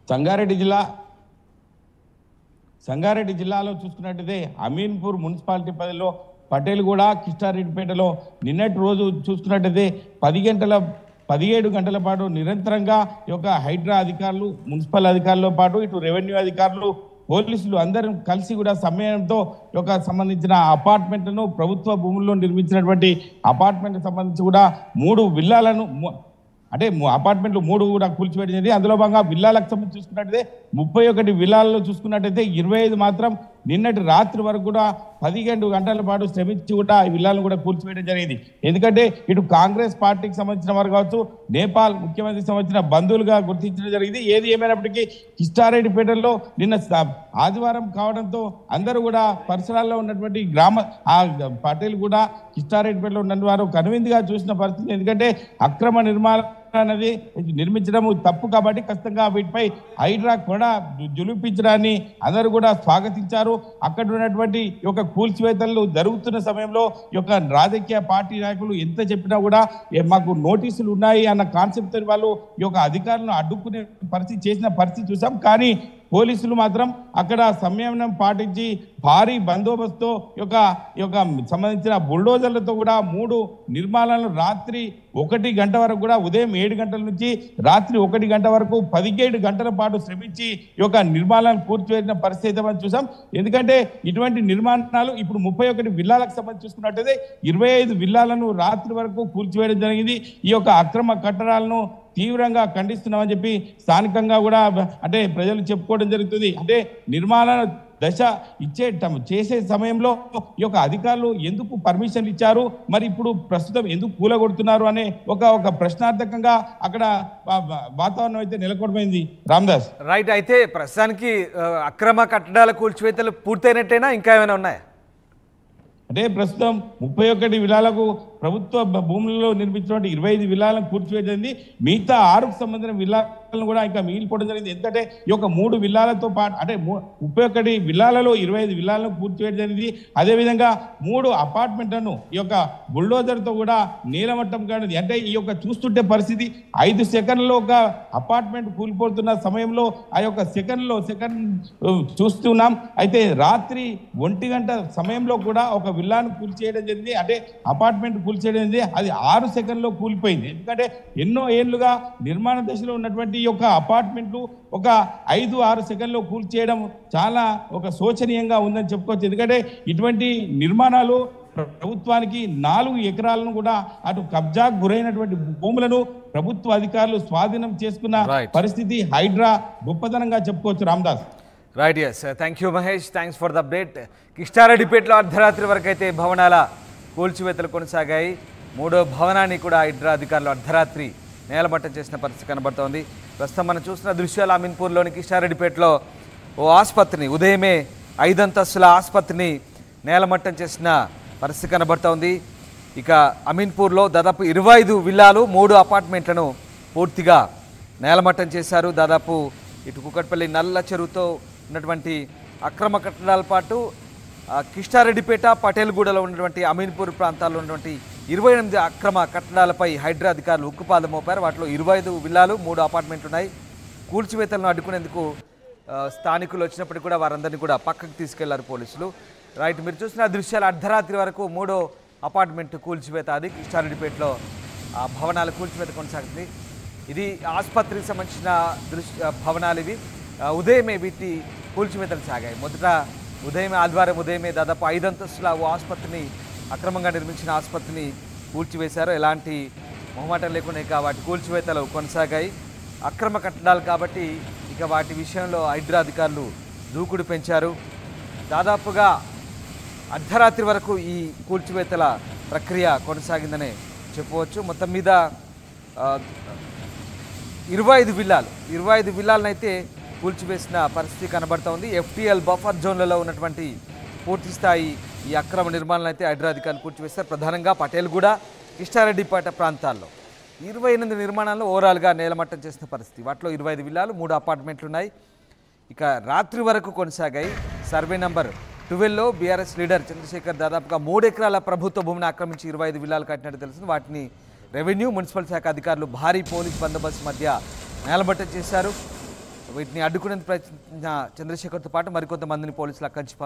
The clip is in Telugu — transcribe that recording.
సంగారెడ్డి జిల్లా సంగారెడ్డి జిల్లాలో చూసుకున్నట్టయితే అమీన్పూర్ మున్సిపాలిటీ పరిధిలో పటేల్గూడ కిష్టారెడ్డిపేటలో నిన్నటి రోజు చూసుకున్నట్టయితే 17 గంటల పాటు నిరంతరంగా ఈ యొక్క హైడ్రా అధికారులు మున్సిపల్ అధికారులతో పాటు ఇటు రెవెన్యూ అధికారులు పోలీసులు అందరం కలిసి కూడా సమయంతో ఈ యొక్క సంబంధించిన అపార్ట్మెంట్లను ప్రభుత్వ భూముల్లో నిర్మించినటువంటి అపార్ట్మెంట్ సంబంధించి కూడా 3 విల్లాలను అంటే అపార్ట్మెంట్లు 3 కూడా కూల్చివేయడం జరిగింది. అందులో భాగంగా విల్లాలకు సంబంధించి చూసుకున్నట్టయితే 31 విల్లాల్లో చూసుకున్నట్టయితే 25 మాత్రం నిన్నటి రాత్రి వరకు కూడా 15 గంటల పాటు శ్రమించి కూడా ఈ విల్లాలను కూడా కూల్చివేయడం జరిగింది. ఎందుకంటే ఇటు కాంగ్రెస్ పార్టీకి సంబంధించిన వారు కావచ్చు, నేపాల్ ముఖ్యమంత్రికి సంబంధించిన బంధువులుగా గుర్తించడం జరిగింది. ఏది ఏమైనప్పటికీ కిష్టారెడ్డిపేటలో నిన్న ఆదివారం కావడంతో అందరూ కూడా పరిసరాల్లో ఉన్నటువంటి పటేల్ కూడా కిష్టారెడ్డిపేటలో ఉన్న వారు కనువిందుగా చూసిన పరిస్థితి. ఎందుకంటే అక్రమ నిర్మాణం అనేది నిర్మించడం తప్పు కాబట్టి ఖచ్చితంగా వీటిపై హైడ్రా కూడా జులిపించడాన్ని అందరూ కూడా స్వాగతించారు. అక్కడ ఉన్నటువంటి ఈ యొక్క కూల్చివేతలు జరుగుతున్న సమయంలో ఈ యొక్క రాజకీయ పార్టీ నాయకులు ఎంత చెప్పినా కూడా మాకు నోటీసులు ఉన్నాయి అన్న కాన్సెప్ట్ వాళ్ళు ఈ యొక్క అధికారులను అడ్డుకునే పరిస్థితి చేసిన పరిస్థితి చూసాం. కానీ పోలీసులు మాత్రం అక్కడ సంయమనం పాటించి భారీ బందోబస్తు ఈ యొక్క సంబంధించిన బుల్డోజర్లతో కూడా 3 నిర్మాణాలను రాత్రి 1 గంట వరకు కూడా ఉదయం 7 గంటల నుంచి రాత్రి 1 గంట వరకు 17 గంటల పాటు శ్రమించి ఈ యొక్క నిర్మాణాలను కూర్చివేసిన పరిస్థితి మనం చూసాం. ఎందుకంటే ఇటువంటి నిర్మాణాలు ఇప్పుడు 31 విల్లాలకు సంబంధించి చూసుకున్నట్టయితే 25 విల్లాలను రాత్రి వరకు కూల్చివేయడం జరిగింది. ఈ యొక్క అక్రమ కట్టడాలను తీవ్రంగా ఖండిస్తున్నామని చెప్పి స్థానికంగా కూడా అంటే ప్రజలు చెప్పుకోవడం జరుగుతుంది. అంటే నిర్మాణ దశ చేసే సమయంలో ఈ యొక్క అధికారులు ఎందుకు పర్మిషన్లు ఇచ్చారు, మరి ఇప్పుడు ప్రస్తుతం ఎందుకు కూలగొడుతున్నారు అనే ఒక ప్రశ్నార్థకంగా అక్కడ వాతావరణం అయితే నెలకొల్పైంది. రామ్దాస్ రైట్. అయితే ప్రస్తుతానికి అక్రమ కట్టడాల కూల్చివేతలు పూర్తయినట్టేనా, ఇంకా ఏమైనా ఉన్నాయా? అంటే ప్రస్తుతం 31 విల్లాలకు ప్రభుత్వ భూములలో నిర్మించినటువంటి 25 విల్లాలను కూర్చివేయడం, మిగతా 6కు సంబంధించిన విల్లాలను కూడా ఇంకా మిగిలిపోవడం జరిగింది. ఎందుకంటే ఈ యొక్క 3 విల్లాలతో పాటు అంటే 31 విల్లాలలో 25 విల్లాలను కూర్చివేయడం జరిగింది. అదేవిధంగా 3 అపార్ట్మెంట్లను ఈ యొక్క బుల్డోజర్తో కూడా నీలమట్టం కానిది. అంటే ఈ యొక్క చూస్తుంటే పరిస్థితి 5 సెకండ్లలో ఒక అపార్ట్మెంట్ కూలిపోతున్న సమయంలో ఆ యొక్క సెకండ్ చూస్తున్నాం. అయితే రాత్రి 1 గంట సమయంలో కూడా ఒక విల్లాను కూల్చేయడం జరిగింది. అంటే అపార్ట్మెంట్ కూల్చేయడం జరిగింది. అది 6 సెకండ్లో కూలిపోయింది. ఎందుకంటే ఎన్నో ఏళ్లుగా నిర్మాణ దశలో ఉన్నటువంటి ఈ యొక్క అపార్ట్మెంట్లు ఒక 5-6 సెకండ్లో కూల్చేయడం చాలా ఒక శోచనీయంగా ఉందని చెప్పుకోవచ్చు. ఎందుకంటే ఇటువంటి నిర్మాణాలు ప్రభుత్వానికి 4 ఎకరాలను కూడా అటు కబ్జాకు గురైనటువంటి భూములను ప్రభుత్వ అధికారులు స్వాధీనం చేసుకున్న పరిస్థితి హైడ్రా గొప్పతనంగా చెప్పుకోవచ్చు. Ramdas right. Yes, thank you Mahesh, thanks for the update. కిష్టారెడ్డిపేటలో అర్ధరాత్రి వరకు అయితే భవనాల కూల్చివేతలు కొనసాగాయి. 3వ భవనాన్ని కూడా హైడ్రా అధికారులు అర్ధరాత్రి నేలమట్టం చేసిన పరిస్థితి కనబడుతోంది. ప్రస్తుతం మనం చూసిన దృశ్యాలు అమీన్పూర్లోని కిష్టారెడ్డిపేటలో ఓ ఆసుపత్రిని ఉదయమే 5 అంతస్తుల ఆసుపత్రిని నేలమట్టం చేసిన పరిస్థితి కనబడుతోంది. ఇక అమీన్పూర్లో దాదాపు 25 విల్లాలు 3 అపార్ట్మెంట్లను పూర్తిగా నేలమట్టం చేశారు. దాదాపు ఇటు కుకట్పల్లి నల్ల చెరువుతో ఉన్నటువంటి అక్రమ కట్టడాల పాటు కిష్టారెడ్డిపేట పటేల్గూడలో ఉన్నటువంటి అమీన్పూర్ ప్రాంతాల్లో ఉన్నటువంటి 28 అక్రమ కట్టడాలపై హైడ్రా అధికారులు ఉక్కుపాదం మోపారు. వాటిలో 25 విల్లాలు 3 అపార్ట్మెంట్లు ఉన్నాయి. కూల్చివేతలను అడ్డుకునేందుకు స్థానికులు వచ్చినప్పటికీ కూడా వారందరినీ కూడా పక్కకు తీసుకెళ్లారు పోలీసులు. రైట్, మీరు చూసిన దృశ్యాలు అర్ధరాత్రి వరకు 3వ అపార్ట్మెంట్ కూల్చివేత, అది కిష్టారెడ్డిపేటలో భవనాల కూల్చివేత కొనసాగుతుంది. ఇది ఆసుపత్రికి సంబంధించిన భవనాలు ఇవి. ఉదయమే వీటి కూల్చివేతలు సాగాయి. మొదట ఆదివారం ఉదయమే దాదాపు 5 అంతస్తుల ఓ ఆసుపత్రిని అక్రమంగా నిర్మించిన ఆసుపత్రిని కూల్చివేశారు. ఎలాంటి మొహమాటం లేకుండా ఇక వాటి కూల్చివేతలు కొనసాగాయి. అక్రమ కట్టడాలు కాబట్టి ఇక వాటి విషయంలో హైడ్రా అధికారులు దూకుడు పెంచారు. దాదాపుగా అర్ధరాత్రి వరకు ఈ కూల్చివేతల ప్రక్రియ కొనసాగిందనే చెప్పవచ్చు. మొత్తం మీద 25 విల్లాలనైతే కూల్చివేసిన పరిస్థితి కనబడుతోంది. FTL బఫర్ జోన్లలో ఉన్నటువంటి పూర్తి స్థాయి ఈ అక్రమ నిర్మాణాలను అయితే హైడ్రా అధికారులు కూల్చివేస్తారు. ప్రధానంగా పటేల్గూడ, కిష్టారెడ్డిపేట ప్రాంతాల్లో 28 నిర్మాణాల్లో ఓవరాల్గా నేలమట్టం చేసిన పరిస్థితి. వాటిలో 25 విల్లాలు 3 అపార్ట్మెంట్లు ఉన్నాయి. ఇక రాత్రి వరకు కొనసాగాయి. సర్వే నంబర్ 12లో బీఆర్ఎస్ లీడర్ చంద్రశేఖర్ దాదాపుగా 3 ఎకరాల ప్రభుత్వ భూమిని ఆక్రమించి 25 విల్లాలు కట్టినట్టు తెలిసింది. వాటిని రెవెన్యూ మున్సిపల్ శాఖ అధికారులు భారీ పోలీస్ బందోబస్తు మధ్య నేలమట్టం చేశారు. వీటిని అడ్డుకునేందుకు ప్రయత్నించిన చంద్రశేఖర్తో పాటు మరికొంతమందిని పోలీసులు అక్కడి నుంచి